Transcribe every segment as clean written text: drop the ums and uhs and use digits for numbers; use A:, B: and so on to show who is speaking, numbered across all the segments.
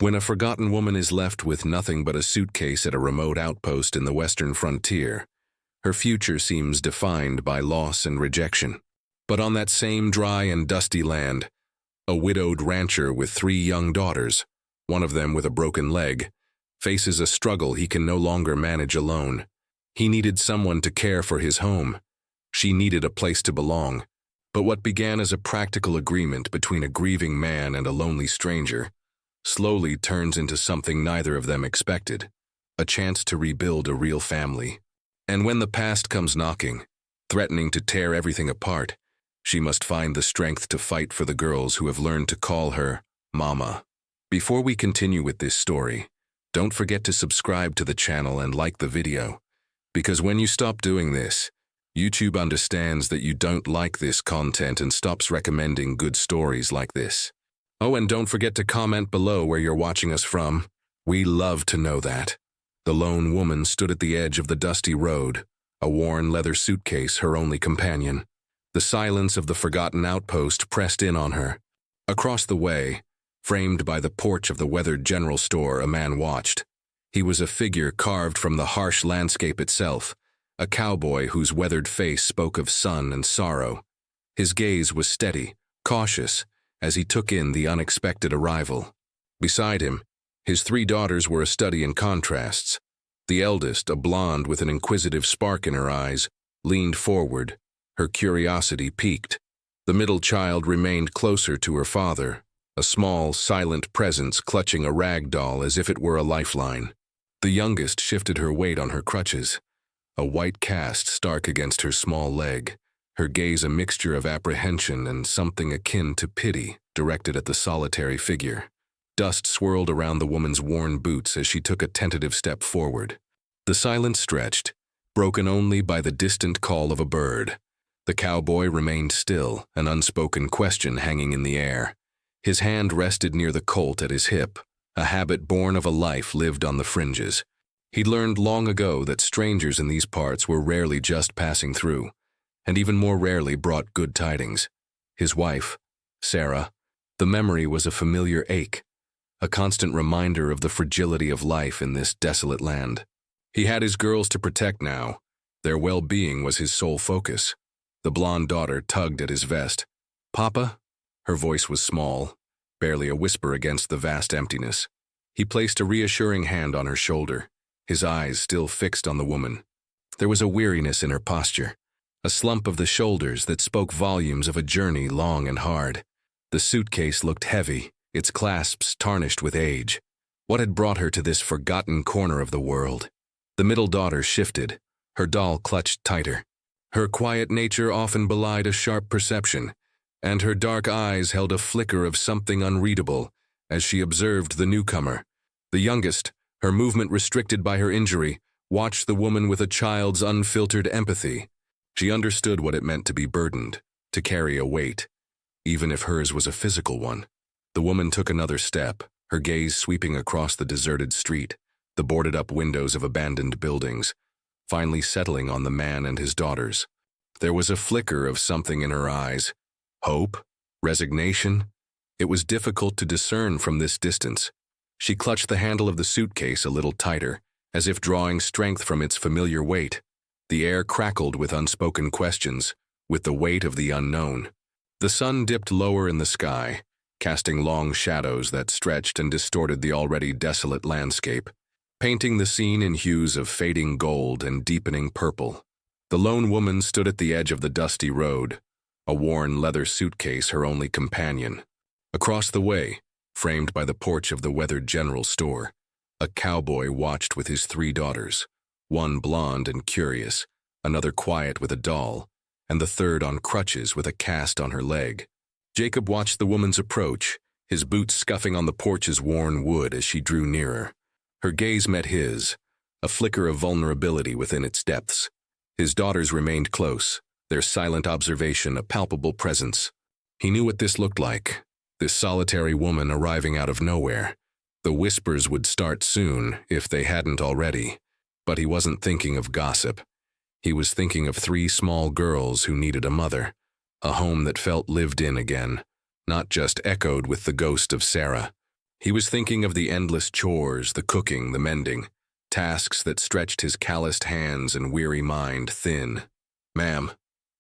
A: When a forgotten woman is left with nothing but a suitcase at a remote outpost in the western frontier, her future seems defined by loss and rejection. But on that same dry and dusty land, a widowed rancher with 3 young daughters, one of them with a broken leg, faces a struggle he can no longer manage alone. He needed someone to care for his home. She needed a place to belong. But what began as a practical agreement between a grieving man and a lonely stranger slowly turns into something neither of them expected, a chance to rebuild a real family. And when the past comes knocking, threatening to tear everything apart, she must find the strength to fight for the girls who have learned to call her Mama. Before we continue with this story, don't forget to subscribe to the channel and like the video, because when you stop doing this, YouTube understands that you don't like this content and stops recommending good stories like this. Oh, and don't forget to comment below where you're watching us from. We love to know that. The lone woman stood at the edge of the dusty road, a worn leather suitcase her only companion. The silence of the forgotten outpost pressed in on her. Across the way, framed by the porch of the weathered general store, a man watched. He was a figure carved from the harsh landscape itself, a cowboy whose weathered face spoke of sun and sorrow. His gaze was steady, cautious, as he took in the unexpected arrival. Beside him, his 3 daughters were a study in contrasts. The eldest, a blonde with an inquisitive spark in her eyes, leaned forward, her curiosity piqued. The middle child remained closer to her father, a small, silent presence clutching a rag doll as if it were a lifeline. The youngest shifted her weight on her crutches, a white cast stark against her small leg, her gaze a mixture of apprehension and something akin to pity directed at the solitary figure. Dust swirled around the woman's worn boots as she took a tentative step forward. The silence stretched, broken only by the distant call of a bird. The cowboy remained still, an unspoken question hanging in the air. His hand rested near the colt at his hip, a habit born of a life lived on the fringes. He'd learned long ago that strangers in these parts were rarely just passing through, and even more rarely brought good tidings. His wife, Sarah, the memory was a familiar ache, a constant reminder of the fragility of life in this desolate land. He had his girls to protect now. Their well-being was his sole focus. The blonde daughter tugged at his vest. "Papa?" Her voice was small, barely a whisper against the vast emptiness. He placed a reassuring hand on her shoulder, his eyes still fixed on the woman. There was a weariness in her posture, a slump of the shoulders that spoke volumes of a journey long and hard. The suitcase looked heavy, its clasps tarnished with age. What had brought her to this forgotten corner of the world? The middle daughter shifted, her doll clutched tighter. Her quiet nature often belied a sharp perception, and her dark eyes held a flicker of something unreadable as she observed the newcomer. The youngest, her movement restricted by her injury, watched the woman with a child's unfiltered empathy. She understood what it meant to be burdened, to carry a weight, even if hers was a physical one. The woman took another step, her gaze sweeping across the deserted street, the boarded-up windows of abandoned buildings, finally settling on the man and his daughters. There was a flicker of something in her eyes. Hope? Resignation? It was difficult to discern from this distance. She clutched the handle of the suitcase a little tighter, as if drawing strength from its familiar weight. The air crackled with unspoken questions, with the weight of the unknown. The sun dipped lower in the sky, casting long shadows that stretched and distorted the already desolate landscape, painting the scene in hues of fading gold and deepening purple. The lone woman stood at the edge of the dusty road, a worn leather suitcase her only companion. Across the way, framed by the porch of the weathered general store, a cowboy watched with his 3 daughters, one blonde and curious, another quiet with a doll, and the third on crutches with a cast on her leg. Jacob watched the woman's approach, his boots scuffing on the porch's worn wood as she drew nearer. Her gaze met his, a flicker of vulnerability within its depths. His daughters remained close, their silent observation a palpable presence. He knew what this looked like, this solitary woman arriving out of nowhere. The whispers would start soon, if they hadn't already. But he wasn't thinking of gossip. He was thinking of 3 small girls who needed a mother, a home that felt lived in again, not just echoed with the ghost of Sarah. He was thinking of the endless chores, the cooking, the mending, tasks that stretched his calloused hands and weary mind thin. "Ma'am,"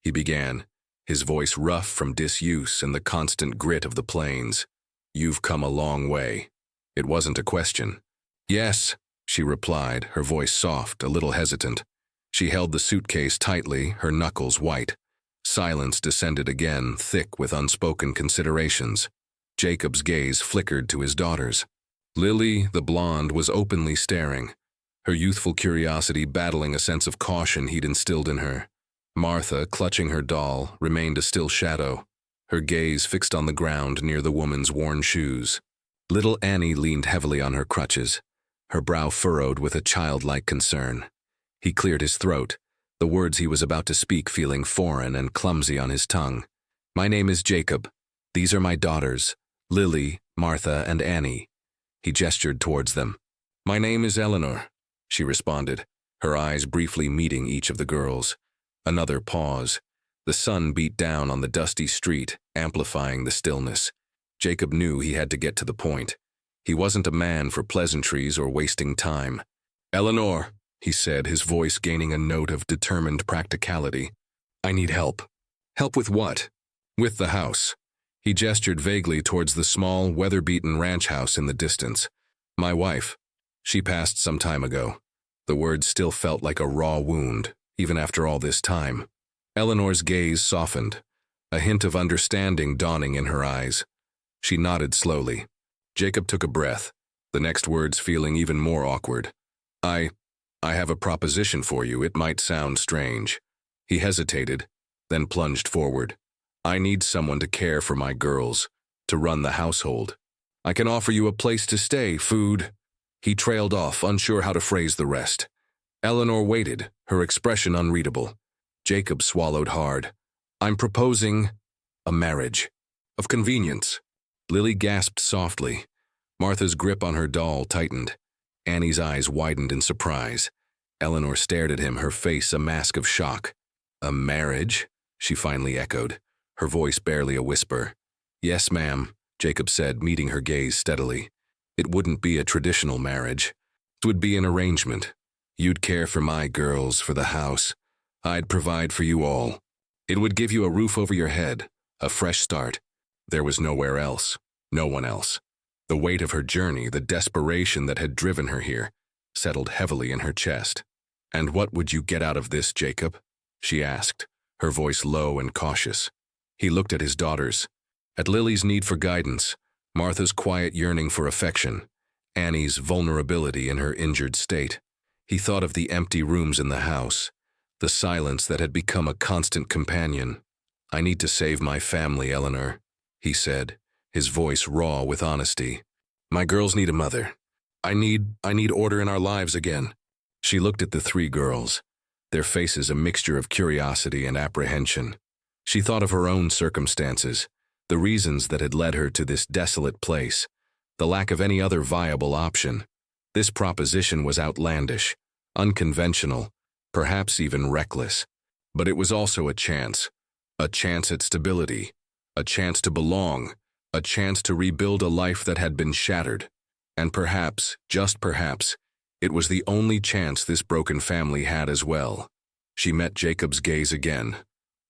A: he began, his voice rough from disuse and the constant grit of the plains. "You've come a long way." It wasn't a question. "Yes," she replied, her voice soft, a little hesitant. She held the suitcase tightly, her knuckles white. Silence descended again, thick with unspoken considerations. Jacob's gaze flickered to his daughters. Lily, the blonde, was openly staring, her youthful curiosity battling a sense of caution he'd instilled in her. Martha, clutching her doll, remained a still shadow, her gaze fixed on the ground near the woman's worn shoes. Little Annie leaned heavily on her crutches, her brow furrowed with a childlike concern. He cleared his throat, the words he was about to speak feeling foreign and clumsy on his tongue. "My name is Jacob. These are my daughters, Lily, Martha, and Annie." He gestured towards them. "My name is Eleanor," she responded, her eyes briefly meeting each of the girls. Another pause. The sun beat down on the dusty street, amplifying the stillness. Jacob knew he had to get to the point. He wasn't a man for pleasantries or wasting time. "Eleanor," he said, his voice gaining a note of determined practicality. "I need help." "Help with what?" "With the house." He gestured vaguely towards the small, weather-beaten ranch house in the distance. "My wife. She passed some time ago." The words still felt like a raw wound, even after all this time. Eleanor's gaze softened, a hint of understanding dawning in her eyes. She nodded slowly. Jacob took a breath, the next words feeling even more awkward. I have a proposition for you. It might sound strange." He hesitated, then plunged forward. "I need someone to care for my girls, to run the household. I can offer you a place to stay, food." He trailed off, unsure how to phrase the rest. Eleanor waited, her expression unreadable. Jacob swallowed hard. "I'm proposing a marriage. Of convenience." Lily gasped softly. Martha's grip on her doll tightened. Annie's eyes widened in surprise. Eleanor stared at him, her face a mask of shock. "A marriage?" she finally echoed, her voice barely a whisper. "Yes, ma'am," Jacob said, meeting her gaze steadily. "It wouldn't be a traditional marriage. It would be an arrangement. You'd care for my girls, for the house. I'd provide for you all. It would give you a roof over your head, a fresh start. There was nowhere else, no one else." The weight of her journey, the desperation that had driven her here, settled heavily in her chest. "And what would you get out of this, Jacob?" she asked, her voice low and cautious. He looked at his daughters, at Lily's need for guidance, Martha's quiet yearning for affection, Annie's vulnerability in her injured state. He thought of the empty rooms in the house, the silence that had become a constant companion. "I need to save my family, Eleanor," he said, his voice raw with honesty. "My girls need a mother. I need order in our lives again." She looked at the three girls, their faces a mixture of curiosity and apprehension. She thought of her own circumstances, the reasons that had led her to this desolate place, the lack of any other viable option. This proposition was outlandish, unconventional, perhaps even reckless. But it was also a chance at stability, a chance to belong, a chance to rebuild a life that had been shattered. And perhaps, just perhaps, it was the only chance this broken family had as well. She met Jacob's gaze again,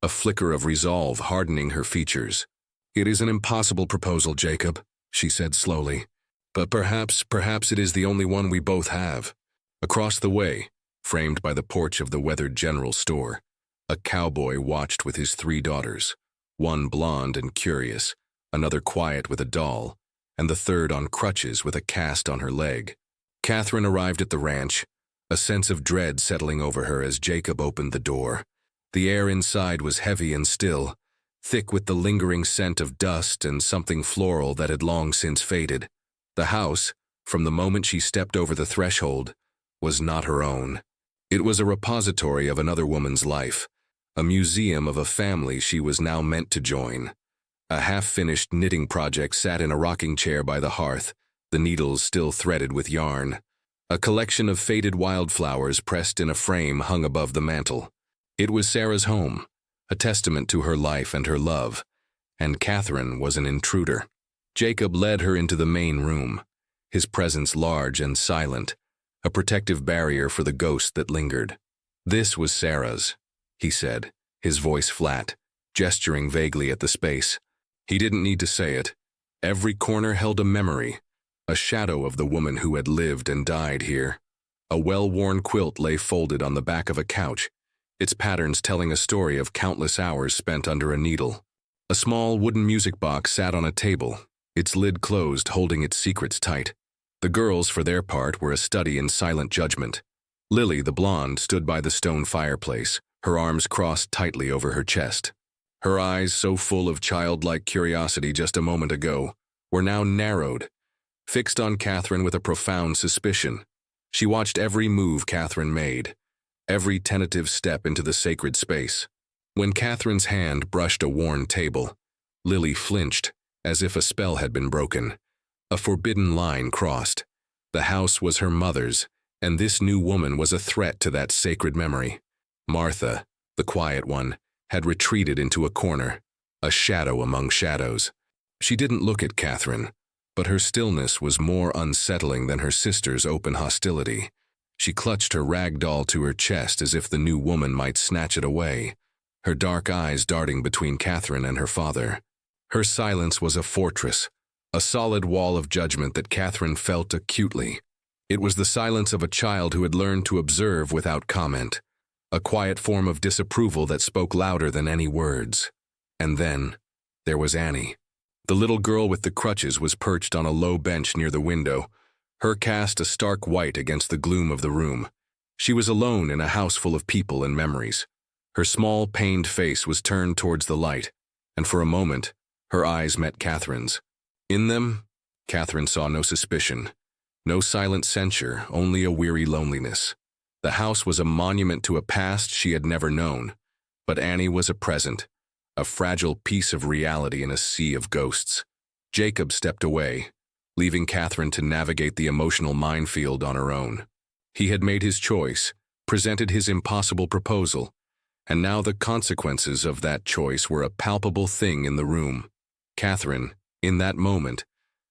A: a flicker of resolve hardening her features. "It is an impossible proposal, Jacob," she said slowly. "But perhaps it is the only one we both have." Across the way, framed by the porch of the weathered general store, a cowboy watched with his three daughters, one blonde and curious, another quiet with a doll, and the third on crutches with a cast on her leg. Catherine arrived at the ranch, a sense of dread settling over her as Jacob opened the door. The air inside was heavy and still, thick with the lingering scent of dust and something floral that had long since faded. The house, from the moment she stepped over the threshold, was not her own. It was a repository of another woman's life, a museum of a family she was now meant to join. A half-finished knitting project sat in a rocking chair by the hearth, the needles still threaded with yarn. A collection of faded wildflowers pressed in a frame hung above the mantel. It was Sarah's home, a testament to her life and her love, and Catherine was an intruder. Jacob led her into the main room, his presence large and silent, a protective barrier for the ghost that lingered. "This was Sarah's," he said, his voice flat, gesturing vaguely at the space. He didn't need to say it. Every corner held a memory, a shadow of the woman who had lived and died here. A well-worn quilt lay folded on the back of a couch, its patterns telling a story of countless hours spent under a needle. A small wooden music box sat on a table, its lid closed, holding its secrets tight. The girls, for their part, were a study in silent judgment. Lily, the blonde, stood by the stone fireplace, her arms crossed tightly over her chest. Her eyes, so full of childlike curiosity just a moment ago, were now narrowed, fixed on Catherine with a profound suspicion. She watched every move Catherine made, every tentative step into the sacred space. When Catherine's hand brushed a worn table, Lily flinched, as if a spell had been broken. A forbidden line crossed. The house was her mother's, and this new woman was a threat to that sacred memory. Martha, the quiet one, had retreated into a corner, a shadow among shadows. She didn't look at Catherine, but her stillness was more unsettling than her sister's open hostility. She clutched her rag doll to her chest as if the new woman might snatch it away, her dark eyes darting between Catherine and her father. Her silence was a fortress, a solid wall of judgment that Catherine felt acutely. It was the silence of a child who had learned to observe without comment, a quiet form of disapproval that spoke louder than any words. And then, there was Annie. The little girl with the crutches was perched on a low bench near the window, her cast a stark white against the gloom of the room. She was alone in a house full of people and memories. Her small, pained face was turned towards the light, and for a moment, her eyes met Catherine's. In them, Catherine saw no suspicion, no silent censure, only a weary loneliness. The house was a monument to a past she had never known, but Annie was a present, a fragile piece of reality in a sea of ghosts. Jacob stepped away, leaving Catherine to navigate the emotional minefield on her own. He had made his choice, presented his impossible proposal, and now the consequences of that choice were a palpable thing in the room. Catherine, in that moment,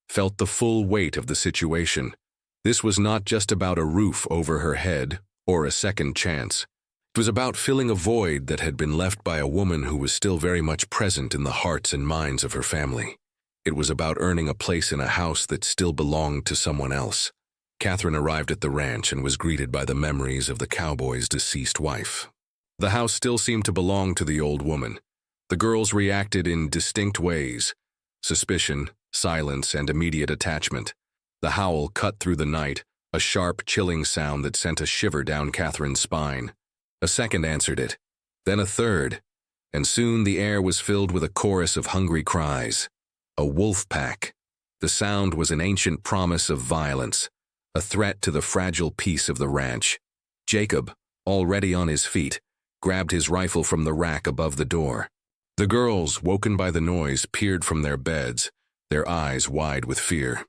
A: felt the full weight of the situation. This was not just about a roof over her head or a second chance. It was about filling a void that had been left by a woman who was still very much present in the hearts and minds of her family. It was about earning a place in a house that still belonged to someone else. Catherine arrived at the ranch and was greeted by the memories of the cowboy's deceased wife. The house still seemed to belong to the old woman. The girls reacted in distinct ways: suspicion, silence, and immediate attachment. The howl cut through the night, a sharp, chilling sound that sent a shiver down Catherine's spine. A second answered it, then a third, and soon the air was filled with a chorus of hungry cries. A wolf pack. The sound was an ancient promise of violence, a threat to the fragile peace of the ranch. Jacob, already on his feet, grabbed his rifle from the rack above the door. The girls, woken by the noise, peered from their beds, their eyes wide with fear.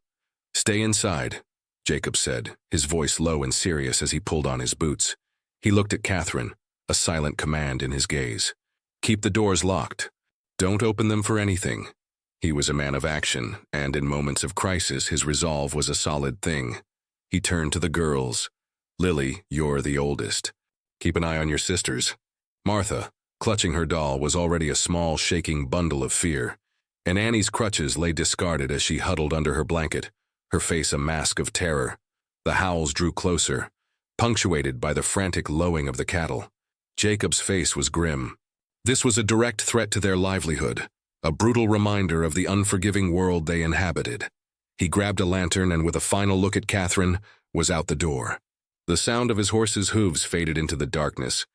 A: "Stay inside," Jacob said, his voice low and serious as he pulled on his boots. He looked at Catherine, a silent command in his gaze. "Keep the doors locked. Don't open them for anything." He was a man of action, and in moments of crisis his resolve was a solid thing. He turned to the girls. "Lily, you're the oldest. Keep an eye on your sisters." Martha, clutching her doll, was already a small, shaking bundle of fear, and Annie's crutches lay discarded as she huddled under her blanket, her face a mask of terror. The howls drew closer, punctuated by the frantic lowing of the cattle. Jacob's face was grim. This was a direct threat to their livelihood, a brutal reminder of the unforgiving world they inhabited. He grabbed a lantern and, with a final look at Catherine, was out the door. The sound of his horse's hooves faded into the darkness,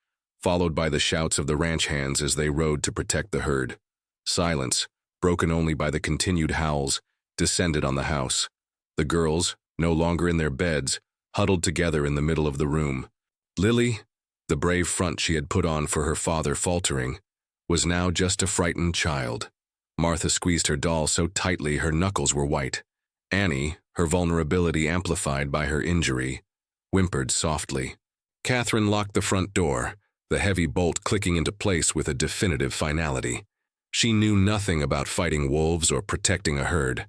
A: followed by the shouts of the ranch hands as they rode to protect the herd. Silence, broken only by the continued howls, descended on the house. The girls, no longer in their beds, huddled together in the middle of the room. Lily, the brave front she had put on for her father faltering, was now just a frightened child. Martha squeezed her doll so tightly her knuckles were white. Annie, her vulnerability amplified by her injury, whimpered softly. Catherine locked the front door, the heavy bolt clicking into place with a definitive finality. She knew nothing about fighting wolves or protecting a herd,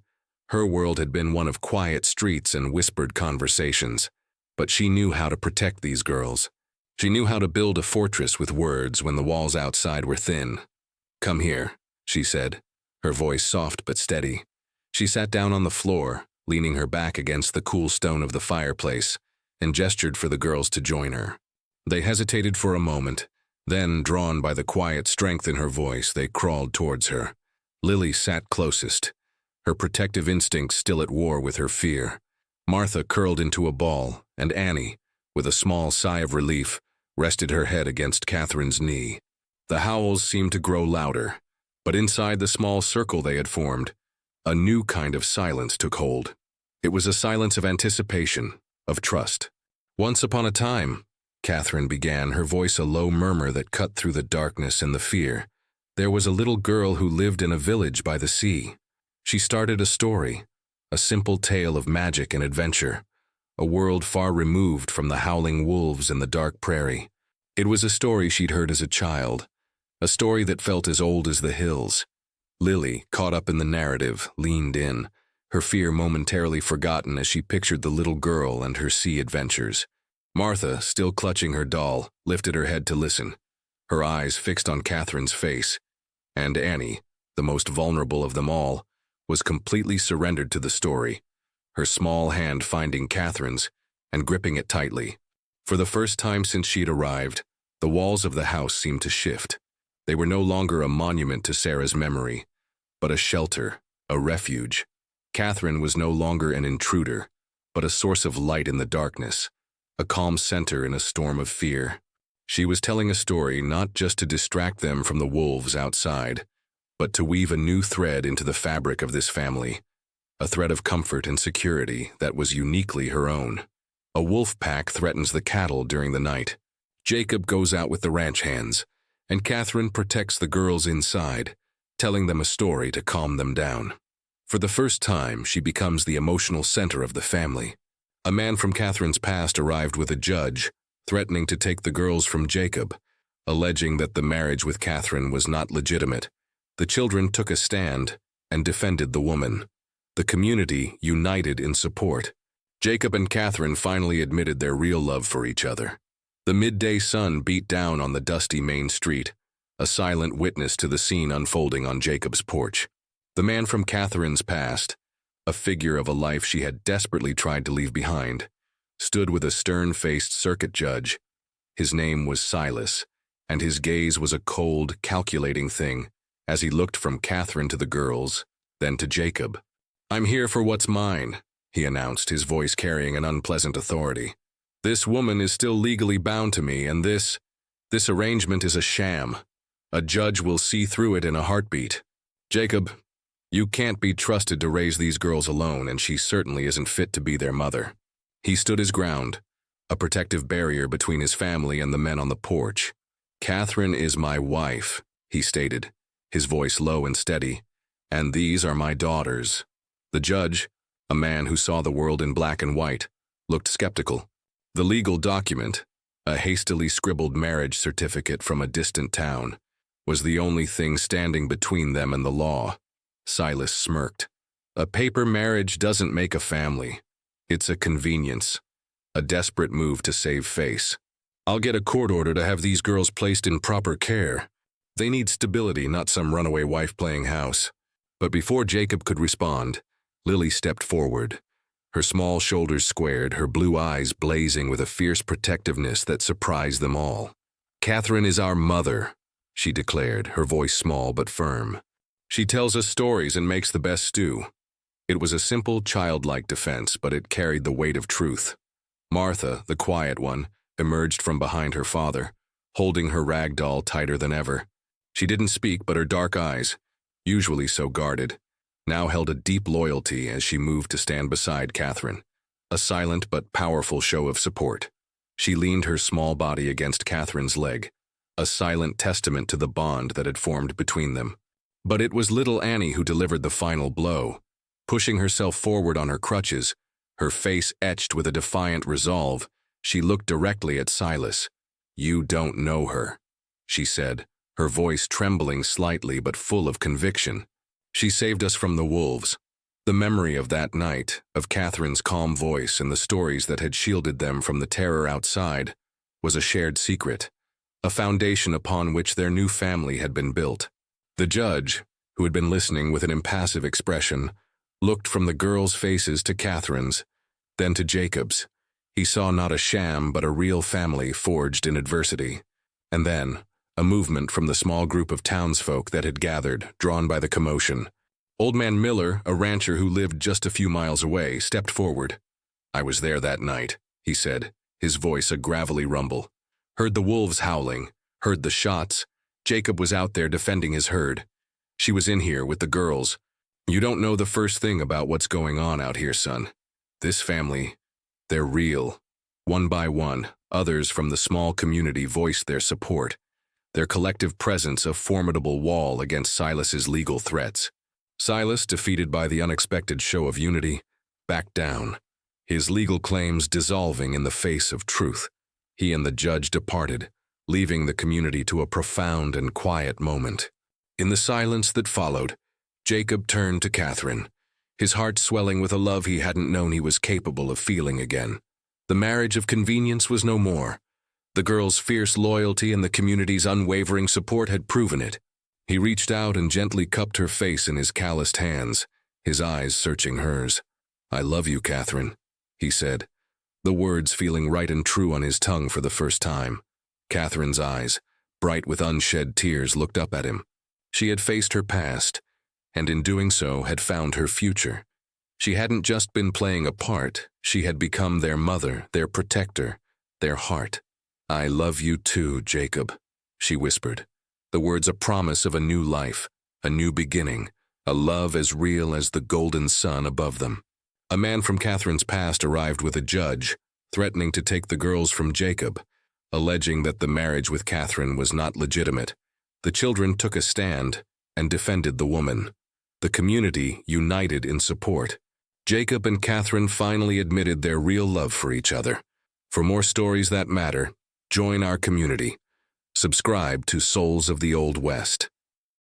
A: Her world had been one of quiet streets and whispered conversations, but she knew how to protect these girls. She knew how to build a fortress with words when the walls outside were thin. "Come here," she said, her voice soft but steady. She sat down on the floor, leaning her back against the cool stone of the fireplace, and gestured for the girls to join her. They hesitated for a moment, then, drawn by the quiet strength in her voice, they crawled towards her. Lily sat closest, her protective instincts still at war with her fear. Martha curled into a ball, and Annie, with a small sigh of relief, rested her head against Catherine's knee. The howls seemed to grow louder, but inside the small circle they had formed, a new kind of silence took hold. It was a silence of anticipation, of trust. "Once upon a time," Catherine began, her voice a low murmur that cut through the darkness and the fear, "there was a little girl who lived in a village by the sea. She started a story, a simple tale of magic and adventure, a world far removed from the howling wolves and the dark prairie. It was a story she'd heard as a child, a story that felt as old as the hills." Lily, caught up in the narrative, leaned in, her fear momentarily forgotten as she pictured the little girl and her sea adventures. Martha, still clutching her doll, lifted her head to listen, her eyes fixed on Catherine's face. And Annie, the most vulnerable of them all, was completely surrendered to the story, her small hand finding Catherine's and gripping it tightly. For the first time since she'd arrived, the walls of the house seemed to shift. They were no longer a monument to Sarah's memory, but a shelter, a refuge. Catherine was no longer an intruder, but a source of light in the darkness, a calm center in a storm of fear. She was telling a story not just to distract them from the wolves outside, but to weave a new thread into the fabric of this family, a thread of comfort and security that was uniquely her own. A wolf pack threatens the cattle during the night. Jacob goes out with the ranch hands, and Catherine protects the girls inside, telling them a story to calm them down. For the first time, she becomes the emotional center of the family. A man from Catherine's past arrived with a judge, threatening to take the girls from Jacob, alleging that the marriage with Catherine was not legitimate. The children took a stand and defended the woman. The community united in support. Jacob and Catherine finally admitted their real love for each other. The midday sun beat down on the dusty main street, a silent witness to the scene unfolding on Jacob's porch. The man from Catherine's past, a figure of a life she had desperately tried to leave behind, stood with a stern-faced circuit judge. His name was Silas, and his gaze was a cold, calculating thing as he looked from Catherine to the girls, then to Jacob. "I'm here for what's mine," he announced, his voice carrying an unpleasant authority. "This woman is still legally bound to me, and this arrangement is a sham. A judge will see through it in a heartbeat. Jacob, you can't be trusted to raise these girls alone, and she certainly isn't fit to be their mother." He stood his ground, a protective barrier between his family and the men on the porch. "Catherine is my wife," he stated, his voice low and steady, "and these are my daughters." The judge, a man who saw the world in black and white, looked skeptical. The legal document, a hastily scribbled marriage certificate from a distant town, was the only thing standing between them and the law. Silas smirked. "A paper marriage doesn't make a family. It's a convenience, a desperate move to save face. I'll get a court order to have these girls placed in proper care. They need stability, not some runaway wife playing house." But before Jacob could respond, Lily stepped forward, her small shoulders squared, her blue eyes blazing with a fierce protectiveness that surprised them all. "Catherine is our mother," she declared, her voice small but firm. "She tells us stories and makes the best stew." It was a simple, childlike defense, but it carried the weight of truth. Martha, the quiet one, emerged from behind her father, holding her rag doll tighter than ever. She didn't speak, but her dark eyes, usually so guarded, now held a deep loyalty as she moved to stand beside Catherine, a silent but powerful show of support. She leaned her small body against Catherine's leg, a silent testament to the bond that had formed between them. But it was little Annie who delivered the final blow. Pushing herself forward on her crutches, her face etched with a defiant resolve, she looked directly at Silas. "You don't know her," she said, her voice trembling slightly but full of conviction. "She saved us from the wolves. The memory of that night, of Catherine's calm voice and the stories that had shielded them from the terror outside, was a shared secret, a foundation upon which their new family had been built. The judge, who had been listening with an impassive expression, looked from the girls' faces to Catherine's, then to Jacob's. He saw not a sham but a real family forged in adversity. And then, a movement from the small group of townsfolk that had gathered, drawn by the commotion. Old Man Miller, a rancher who lived just a few miles away, stepped forward. "I was there that night," he said, his voice a gravelly rumble. "Heard the wolves howling, heard the shots. Jacob was out there defending his herd. She was in here with the girls. You don't know the first thing about what's going on out here, son. This family, they're real." One by one, others from the small community voiced their support, their collective presence a formidable wall against Silas's legal threats. Silas, defeated by the unexpected show of unity, backed down, his legal claims dissolving in the face of truth. He and the judge departed, leaving the community to a profound and quiet moment. In the silence that followed, Jacob turned to Catherine, his heart swelling with a love he hadn't known he was capable of feeling again. The marriage of convenience was no more. The girl's fierce loyalty and the community's unwavering support had proven it. He reached out and gently cupped her face in his calloused hands, his eyes searching hers. "I love you, Catherine," he said, the words feeling right and true on his tongue for the first time. Catherine's eyes, bright with unshed tears, looked up at him. She had faced her past, and in doing so had found her future. She hadn't just been playing a part, she had become their mother, their protector, their heart. "I love you too, Jacob," she whispered, the words a promise of a new life, a new beginning, a love as real as the golden sun above them. A man from Catherine's past arrived with a judge, threatening to take the girls from Jacob, alleging that the marriage with Catherine was not legitimate. The children took a stand and defended the woman. The community united in support. Jacob and Catherine finally admitted their real love for each other. For more stories that matter, join our community. Subscribe to Souls of the Old West.